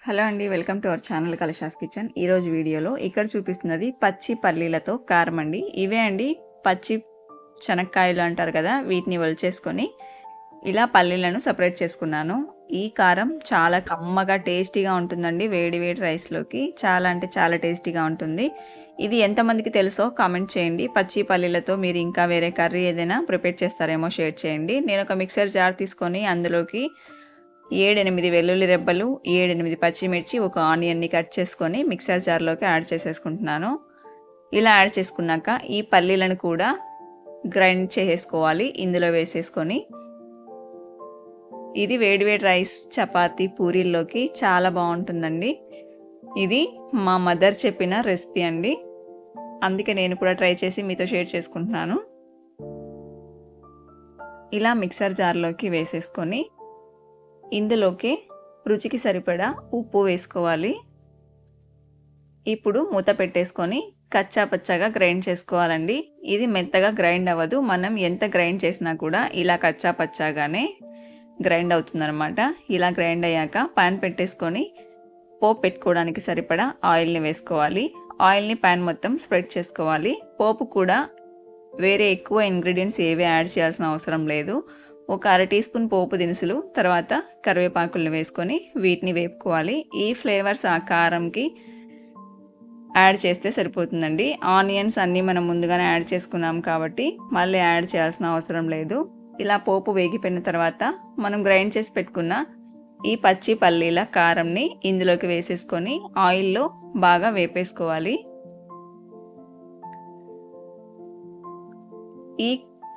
Hello అండి. Welcome to our channel Kalasha's kitchen. ఈరోజు వీడియోలో ఇక్కడ చూపిస్తున్నది పచ్చి పల్లీలతో కారం అండి. ఇవే అండి పచ్చి శనక్కాయలు అంటారు కదా, వీటిని ఒలిచేసుకొని ఇలా పల్లీలను సపరేట్ చేసుకున్నాను. ఈ కారం చాలా కమ్మగా టేస్టీగా ఉంటుందండి. వేడి వేడి రైస్లోకి చాలా అంటే చాలా టేస్టీగా ఉంటుంది. ఇది ఎంతమందికి తెలుసో కామెంట్ చేయండి. పచ్చి పల్లీలతో మీరు ఇంకా వేరే కర్రీ ఏదైనా ప్రిపేర్ చేస్తారేమో షేర్ చేయండి. నేను ఒక మిక్సర్ జార్ తీసుకొని అందులోకి 7-8 వెల్లుల్లి రెబ్బలు, 7-8 పచ్చిమిర్చి, ఒక ఆనియన్ని కట్ చేసుకొని మిక్సర్ జార్లోకి యాడ్ చేసేసుకుంటున్నాను. ఇలా యాడ్ చేసుకున్నాక ఈ పల్లీలను కూడా గ్రైండ్ చేసేసుకోవాలి ఇందులో వేసేసుకొని. ఇది వేడివేడి రైస్, చపాతీ, పూరీల్లోకి చాలా బాగుంటుందండి. ఇది మా మదర్ చెప్పిన రెసిపీ అండి, అందుకే నేను కూడా ట్రై చేసి మీతో షేర్ చేసుకుంటున్నాను. ఇలా మిక్సర్ జార్లోకి వేసేసుకొని ఇందులోకి రుచికి సరిపడా ఉప్పు వేసుకోవాలి. ఇప్పుడు మూత పెట్టేసుకొని కచ్చా పచ్చాగా గ్రైండ్ చేసుకోవాలండి. ఇది మెత్తగా గ్రైండ్ అవ్వదు. మనం ఎంత గ్రైండ్ చేసినా కూడా ఇలా కచ్చా పచ్చాగానే గ్రైండ్ అవుతుందన్నమాట. ఇలా గ్రైండ్ అయ్యాక పాన్ పెట్టేసుకొని పోపు పెట్టుకోవడానికి సరిపడా ఆయిల్ని వేసుకోవాలి. ఆయిల్ని పాన్ మొత్తం స్ప్రెడ్ చేసుకోవాలి. పోపు కూడా వేరే ఎక్కువ ఇంగ్రీడియంట్స్ ఏవి యాడ్ చేయాల్సిన అవసరం లేదు. ఒక 1/2 టీ స్పూన్ పోపు దినుసులు, తర్వాత కరివేపాకులను వేసుకొని వీటిని వేపుకోవాలి. ఈ ఫ్లేవర్స్ ఆ కారంకి యాడ్ చేస్తే సరిపోతుందండి. ఆనియన్స్ అన్నీ మనం ముందుగానే యాడ్ చేసుకున్నాం కాబట్టి మళ్ళీ యాడ్ చేయాల్సిన అవసరం లేదు. ఇలా పోపు వేగిపోయిన తర్వాత మనం గ్రైండ్ చేసి పెట్టుకున్న ఈ పచ్చి పల్లీల కారంని ఇందులోకి వేసేసుకొని ఆయిల్లో బాగా వేపేసుకోవాలి. ఈ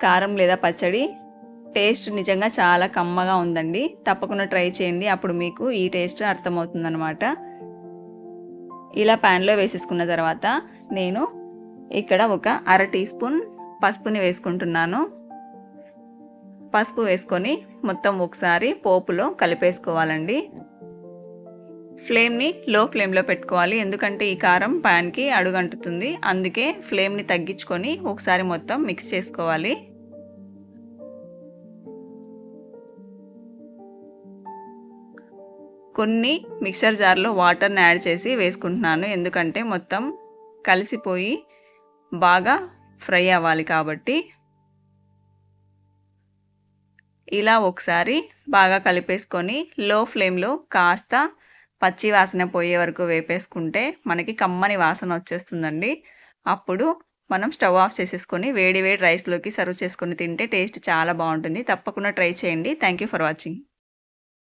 కారం లేదా పచ్చడి టేస్ట్ నిజంగా చాలా కమ్మగా ఉందండి. తప్పకుండా ట్రై చేయండి, అప్పుడు మీకు ఈ టేస్ట్ అర్థమవుతుందన్నమాట. ఇలా ప్యాన్లో వేసేసుకున్న తర్వాత నేను ఇక్కడ ఒక 1/2 టీ స్పూన్ పసుపుని వేసుకుంటున్నాను. పసుపు వేసుకొని మొత్తం ఒకసారి పోపులో కలిపేసుకోవాలండి. ఫ్లేమ్ని లో ఫ్లేమ్లో పెట్టుకోవాలి, ఎందుకంటే ఈ కారం ప్యాన్కి అడుగంటుతుంది. అందుకే ఫ్లేమ్ని తగ్గించుకొని ఒకసారి మొత్తం మిక్స్ చేసుకోవాలి. కొన్ని మిక్సర్ జార్లో వాటర్ని యాడ్ చేసి వేసుకుంటున్నాను, ఎందుకంటే మొత్తం కలిసిపోయి బాగా ఫ్రై అవ్వాలి కాబట్టి. ఇలా ఒకసారి బాగా కలిపేసుకొని లో ఫ్లేమ్లో కాస్త పచ్చి వాసన పోయే వరకు వేపేసుకుంటే మనకి కమ్మని వాసన వచ్చేస్తుందండి. అప్పుడు మనం స్టవ్ ఆఫ్ చేసేసుకొని వేడి వేడి రైస్లోకి సర్వ్ చేసుకొని తింటే టేస్ట్ చాలా బాగుంటుంది. తప్పకుండా ట్రై చేయండి. Thank you for watching.